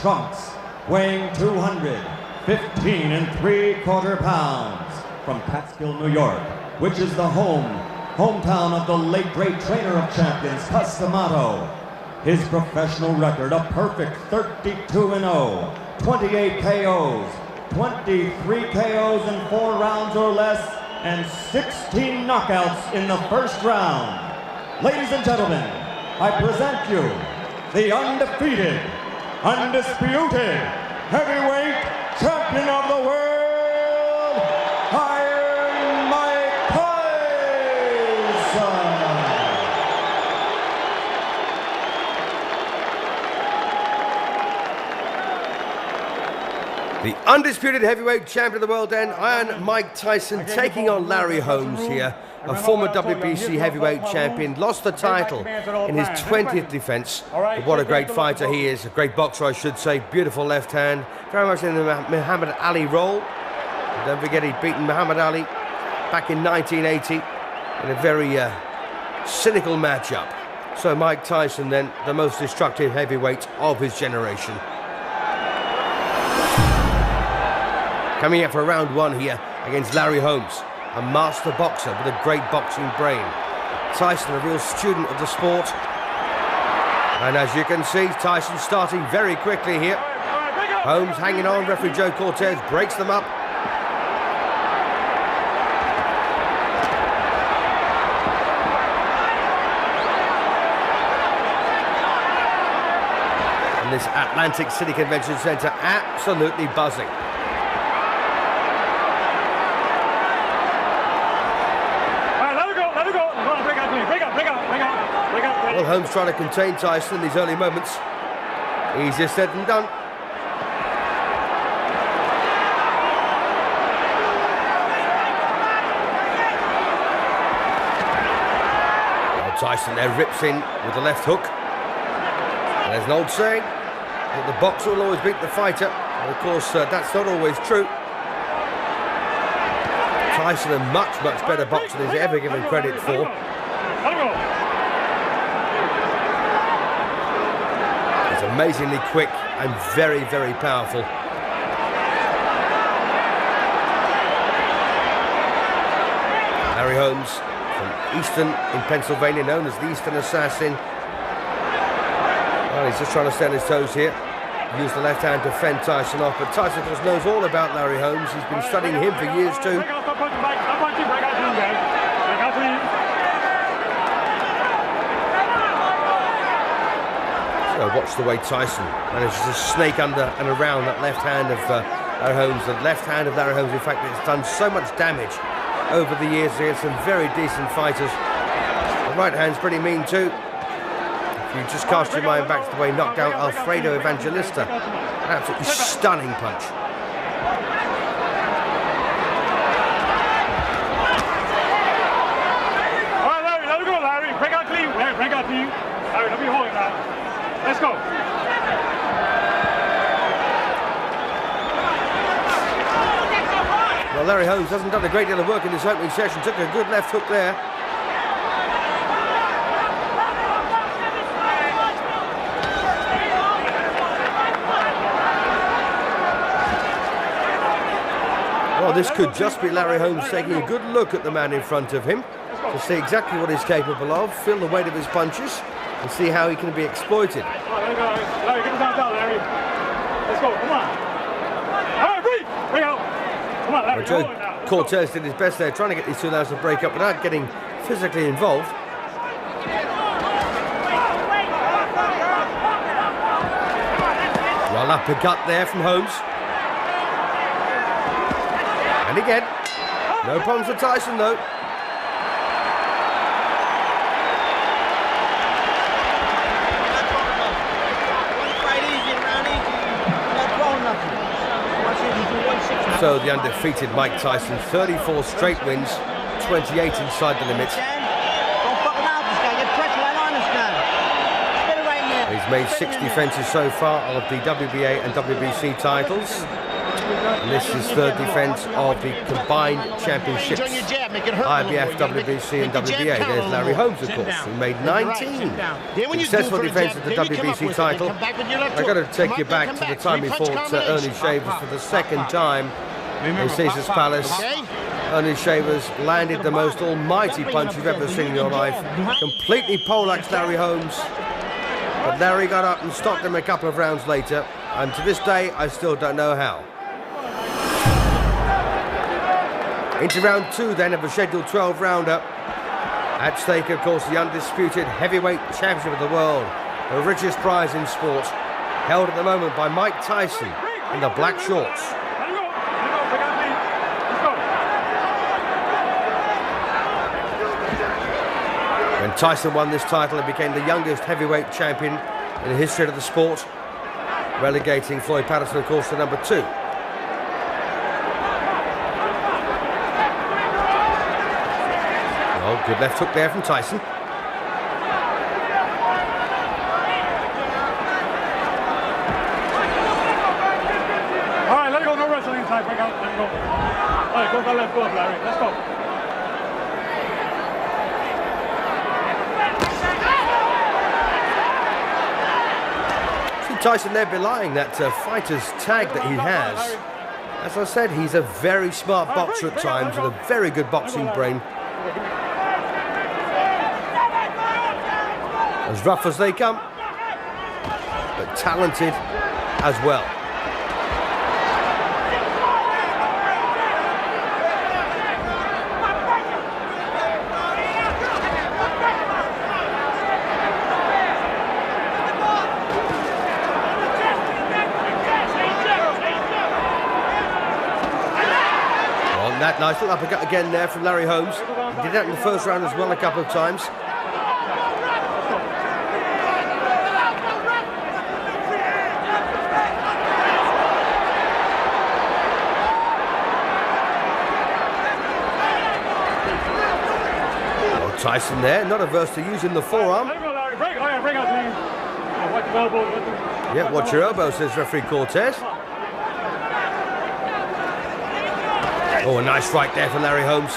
trunks, weighing 215 3/4 pounds, from Catskill, New York, which is the hometown of the late great trainer of champions, Customato. His professional record, a perfect 32-0, 28 KOs, 23 KOs in 4 rounds or less, and 16 knockouts in the first round. Ladies and gentlemen, I present you the undefeated, undisputed heavyweight champion of the world, Iron Mike Tyson. The undisputed heavyweight champion of the world then, Iron Mike Tyson, taking on Larry Holmes here, a former WBC heavyweight champion, lost the title in his 20th defense. But what a great fighter he is, a great boxer I should say, beautiful left hand, very much in the Muhammad Ali role. And don't forget he'd beaten Muhammad Ali back in 1980 in a very cynical matchup. So Mike Tyson then, the most destructive heavyweight of his generation. Coming up for round 1 here against Larry Holmes, a master boxer with a great boxing brain. Tyson, a real student of the sport. And as you can see, Tyson starting very quickly here. Holmes hanging on, referee Joe Cortez breaks them up. And this Atlantic City Convention Center absolutely buzzing. Well, Holmes trying to contain Tyson in these early moments. Easier said than done. Well, Tyson there rips in with the left hook. And there's an old saying that the boxer will always beat the fighter. And of course, that's not always true. Tyson, a much better boxer than he's ever given credit for. Amazingly quick and very powerful. Larry Holmes from Easton in Pennsylvania, known as the Eastern Assassin. Well, he's just trying to stay on his toes here. Use the left hand to fend Tyson off, but Tyson of course knows all about Larry Holmes. He's been studying him for years too. Watch the way Tyson manages to snake under and around that left hand of Larry Holmes. The left hand of Larry Holmes, in fact, it's done so much damage over the years against some very decent fighters. The right hand's pretty mean too. If you just cast your mind back to the way he knocked out Alfredo Evangelista, an absolutely stunning punch. All right, Larry, let it go, Larry. Break out clean. Larry, break out clean. Larry, let me hold it now. Let's go. Well, Larry Holmes hasn't done a great deal of work in this opening session. Took a good left hook there. Well, this could just be Larry Holmes taking a good look at the man in front of him to see exactly what he's capable of, feel the weight of his punches, and see how he can be exploited. Larry, get him down, Larry. Let's go, come on. All right, breathe. Bring out. Come on, Larry. Well, Joe Cortez did his best there, trying to get these two lads to break up without getting physically involved. Well, uppercut there from Holmes. And again, no problems for Tyson though. So the undefeated Mike Tyson, 34 straight wins, 28 inside the limit. He's made 6 defences so far of the WBA and WBC titles. And this is 3rd defence of the combined championships. IBF, WBC and WBA. There's Larry Holmes, of course, who made 19 successful defenses of the WBC title. I've got to take you back to the time he fought Ernie Shavers for the second time in Caesar's Palace. Ernie Shavers landed the most almighty punch you've ever seen in your life. Completely poleaxed Larry Holmes. But Larry got up and stopped him a couple of rounds later. And to this day, I still don't know how. Into round 2 then of a scheduled 12-rounder. At stake, of course, the undisputed heavyweight championship of the world. The richest prize in sport. Held at the moment by Mike Tyson in the black shorts. When Tyson won this title, he became the youngest heavyweight champion in the history of the sport, relegating Floyd Patterson, of course, to number 2. Oh, good left hook there from Tyson. All right, let it go. No wrestling inside. Break out. Let it go. All right, go that left glove, Larry. Let's go. Tyson there belying that fighter's tag that he has. As I said, he's a very smart boxer at times with a very good boxing brain. As rough as they come, but talented as well. That nice little uppercut again there from Larry Holmes. He did that in the first round as well a couple of times. Oh, Tyson there, not averse to using the forearm. Yeah, watch your elbow, says referee Cortez. Oh, a nice right there from Larry Holmes.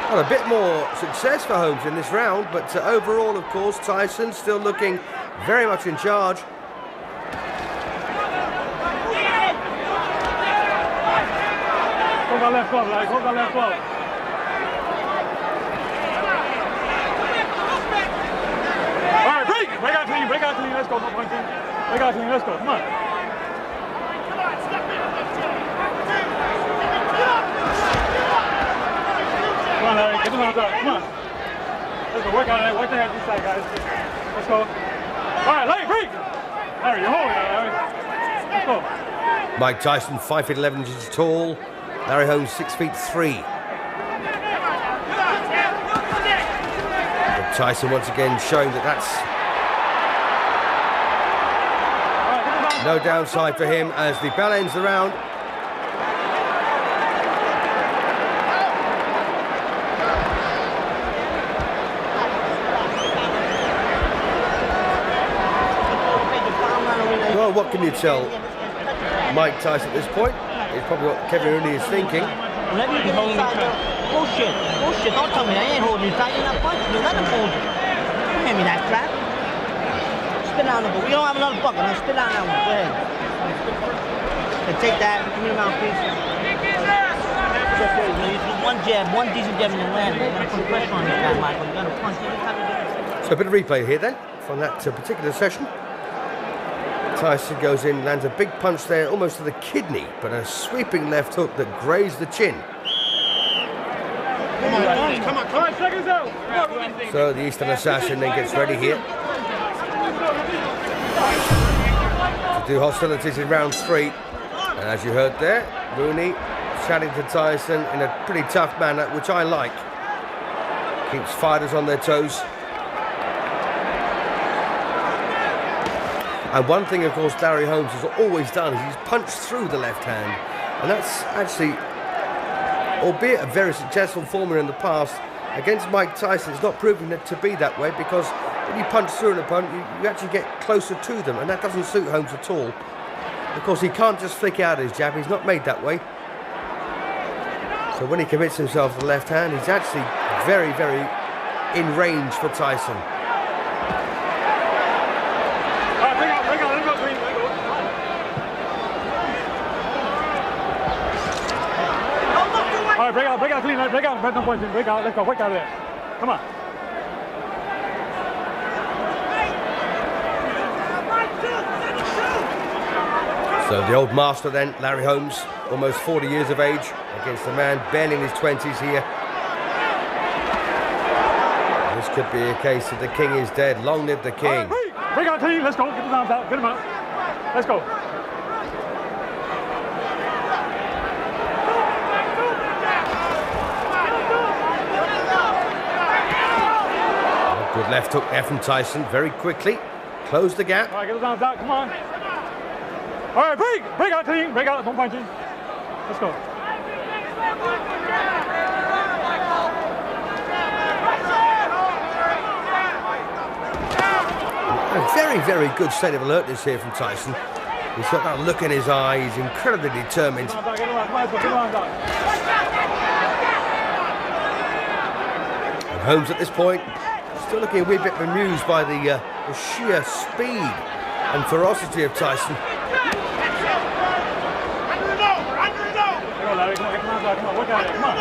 Well, a bit more success for Holmes in this round, but overall, of course, Tyson still looking very much in charge. Hold that left glove, Larry. Hold that left glove. Break out clean, let's go, no punching. Break out clean, let's go, come on. Come on, Larry, get the arms up, come on. Let's go, work out it, work the head inside, guys. Let's go. All right, Larry, break! Larry, you're holding that, Larry. Let's go. Mike Tyson, 5 feet 11 inches tall. Larry Holmes, 6 feet 3. But Tyson once again showing that that's no downside for him as the bell ends the round. Well, what can you tell Mike Tyson at this point? It's probably what Kevin Rooney is thinking. Let me get inside. Bullshit. Bullshit. Don't tell me I ain't holding you tight. You're not punching me. Let him hold you. Don't hand me that crap. Spit down the book. We don't have another bucket. Now spit down that one. Go ahead. Okay, take that. Give me the mouthpiece. One jab, one decent jab in the land. You gotta put pressure on this guy, Michael. You gotta punch every time you get it. So a bit of replay here then from that particular session. Tyson goes in, lands a big punch there, almost to the kidney, but a sweeping left hook that grazed the chin. Come on, seconds out. So the Eastern Assassin then gets ready here to do hostilities in round 3. And as you heard there, Rooney chatting to Tyson in a pretty tough manner, which I like. Keeps fighters on their toes. And one thing, of course, Larry Holmes has always done is he's punched through the left hand. And that's actually, albeit a very successful formula in the past, against Mike Tyson, it's not proving it to be that way, because when you punch through an opponent, you actually get closer to them, and that doesn't suit Holmes at all. Of course, he can't just flick out his jab. He's not made that way. So when he commits himself to the left hand, he's actually very, very in range for Tyson. All right, break out clean, break out, no points in, break out, let's go, break out of there. Come on. So the old master then, Larry Holmes, almost 40 years of age, against a man barely in his 20s here. This could be a case of the king is dead. Long live the king. Right, break out clean, let's go, get the arms out, get him out. Let's go. Good left hook there from Tyson, very quickly. Close the gap. All right, get his arms out, come on. All right, break out clean, break out, don't punch in. Let's go. A very, very good state of alertness here from Tyson. He's got that look in his eye, he's incredibly determined. Get him out, get him out. And Holmes at this point, still looking a wee bit bemused by the sheer speed and ferocity of Tyson. Larry, come on, get the arms out, come on, work out of it, come on.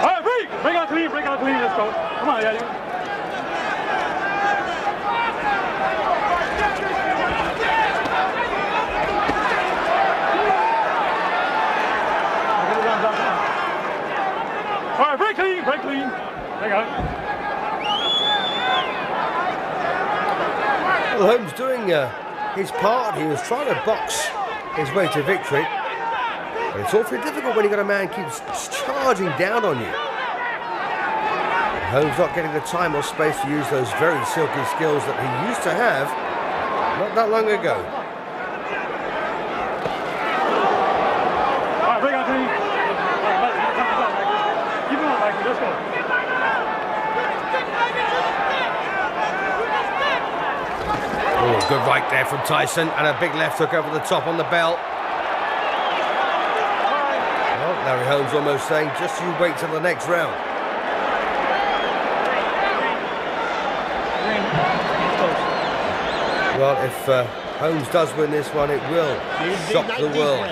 All right, break out clean, let's go. Come on, yeah. All right, break clean, break out. Well, Holmes doing his part. He was trying to box his way to victory, but it's awfully difficult when you've got a man who keeps charging down on you. Holmes not getting the time or space to use those very silky skills that he used to have not that long ago. All right, break out clean. Keep it on, Mikey, let's go. Oh, good right there from Tyson, and a big left hook over the top on the bell. Well, Larry Holmes almost saying, just you wait till the next round. Well, if Holmes does win this one, it will shock the world.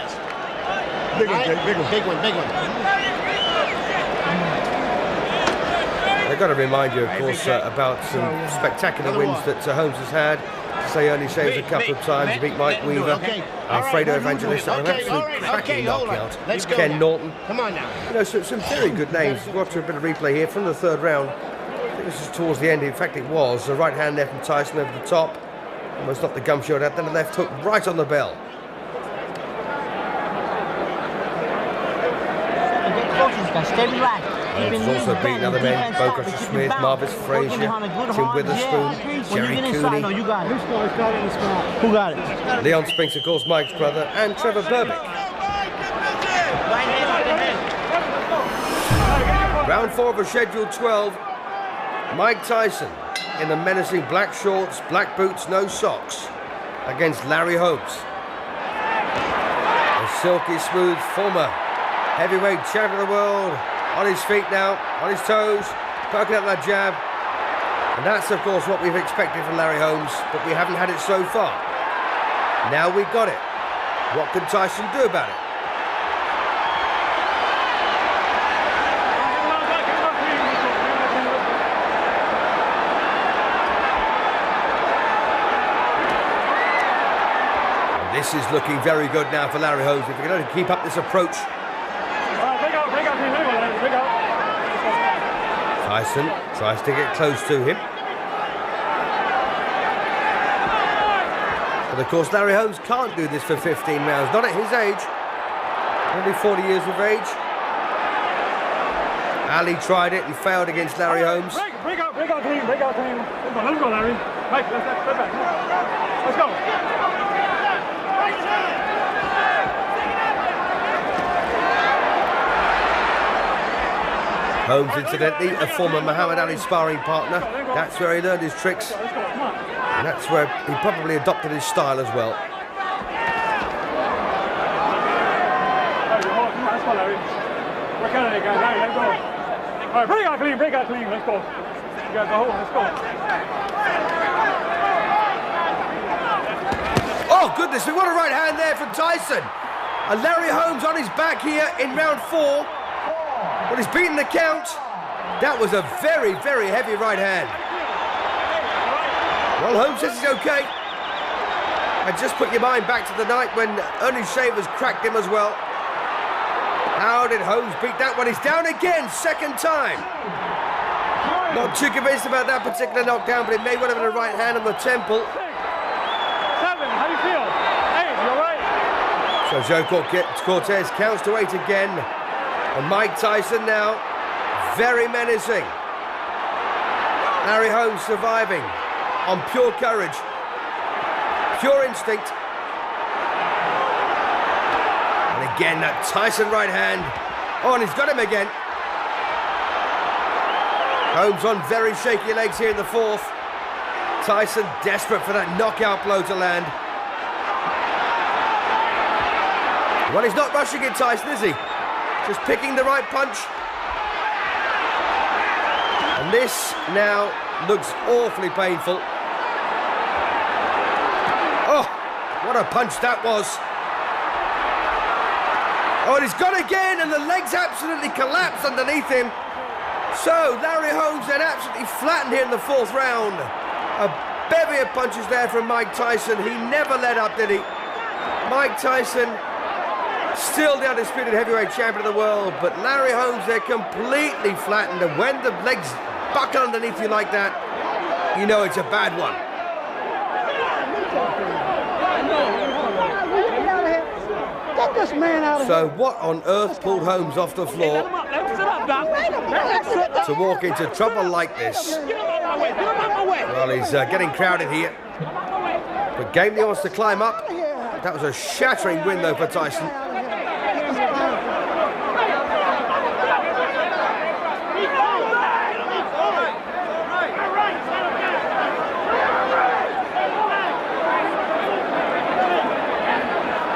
Big one. I've got to remind you, of course, about some spectacular wins that Holmes has had. Say only saves a couple of times. He beat Mike Weaver, Alfredo Evangelista, an absolute cracking knockout. Ken Norton. Come on now. You know, some very good names. We've got to a bit of replay here from the third round. I think this is towards the end. In fact, it was. The right hand there from Tyson over the top. Almost knocked the gum shot out. Then the left hook right on the bell. Stay relaxed. He's also beaten other men, Boca Smith, Marvis Frazier, Tim Witherspoon, Jerry Cooney. You got it. Who got it? Leon Spinks, of course, Mike's brother, and Trevor Berbick. Round 4 of a scheduled 12. Mike Tyson in the menacing black shorts, black boots, no socks against Larry Holmes. A silky smooth former heavyweight champion of the world, on his feet now, on his toes, poking out that jab. And that's, of course, what we've expected from Larry Holmes, but we haven't had it so far. Now we've got it. What can Tyson do about it? And this is looking very good now for Larry Holmes. If he can only keep up this approach. Tyson tries to get close to him. But of course Larry Holmes can't do this for 15 rounds, not at his age. Only 40 years of age. Ali tried it and failed against Larry Holmes. Break out clean. Let's go, Larry. Mike, let's back. Let's go. Holmes, incidentally, a former Muhammad Ali sparring partner. That's where he learned his tricks. And that's where he probably adopted his style as well. Work out of it, guys. All right, let's go. All right, break out clean, break out clean. Let's go. You got the hole. Let's go. Oh, goodness me, what a right hand there from Tyson. And Larry Holmes on his back here in round 4. But he's beaten the count. That was a very, very heavy right hand. Well, Holmes says he's okay. And just put your mind back to the night when Ernie Shavers cracked him as well. How did Holmes beat that one? He's down again, second time. Not too convinced about that particular knockdown, but it may well have been a right hand on the temple. 7, how do you feel? 8, you're right. So Joe Cortez counts to 8 again. And Mike Tyson now, very menacing. Larry Holmes surviving on pure courage, pure instinct. Again, that Tyson right hand. Oh, and he's got him again. Holmes on very shaky legs here in the 4th. Tyson desperate for that knockout blow to land. Well, he's not rushing it, Tyson, is he? Just picking the right punch. And this now looks awfully painful. Oh, what a punch that was. Oh, and he's gone again, and the legs absolutely collapsed underneath him. So, Larry Holmes then absolutely flattened here in the 4th round. A bevy of punches there from Mike Tyson. He never let up, did he? Mike Tyson, still the undisputed heavyweight champion of the world, but Larry Holmes there completely flattened. And when the legs buckle underneath you like that, you know it's a bad one. Get this man out of So what on earth pulled Holmes off the floor to walk into trouble like this? Well, he's getting crowded here. But Gamely wants to climb up. That was a shattering win, though, for Tyson.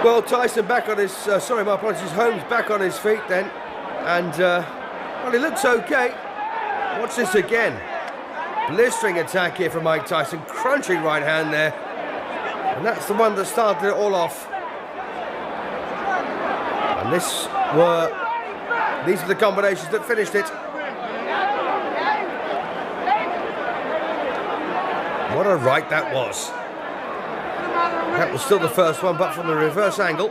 Well, Tyson back on his, sorry, my apologies, Holmes back on his feet then. And, well, he looks okay. Watch this again. Blistering attack here from Mike Tyson. Crunching right hand there. And that's the one that started it all off. And these are the combinations that finished it. What a right that was. That was still the first one, but from the reverse angle.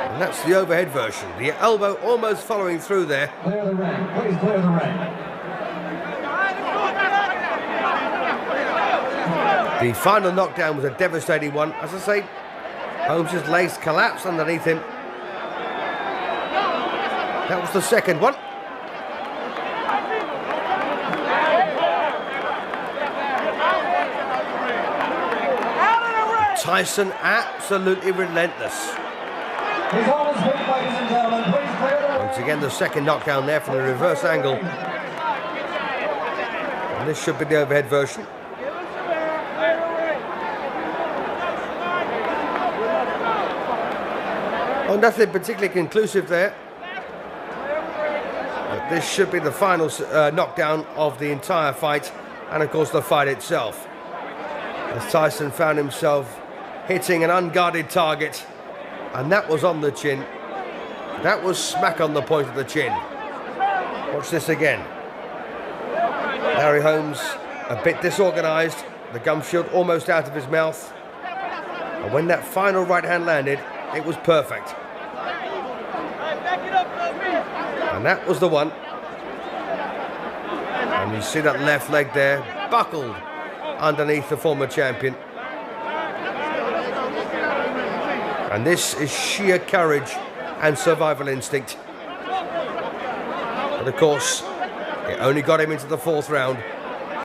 And that's the overhead version. The elbow almost following through there. Clear the ring. Please clear the ring. The final knockdown was a devastating one. As I say, Holmes' legs collapsed underneath him. That was the second one. Tyson absolutely relentless. He's on his feet, ladies and gentlemen. Please clear the ring. Once again, the second knockdown there from the reverse angle. And this should be the overhead version. Oh, nothing particularly conclusive there. But this should be the final knockdown of the entire fight, and of course the fight itself. As Tyson found himself hitting an unguarded target, and that was on the chin. That was smack on the point of the chin. Watch this again. Larry Holmes a bit disorganized, the gum shield almost out of his mouth. And when that final right hand landed, it was perfect. And that was the one. And you see that left leg there, buckled underneath the former champion. And this is sheer courage and survival instinct. But of course, it only got him into the 4th round.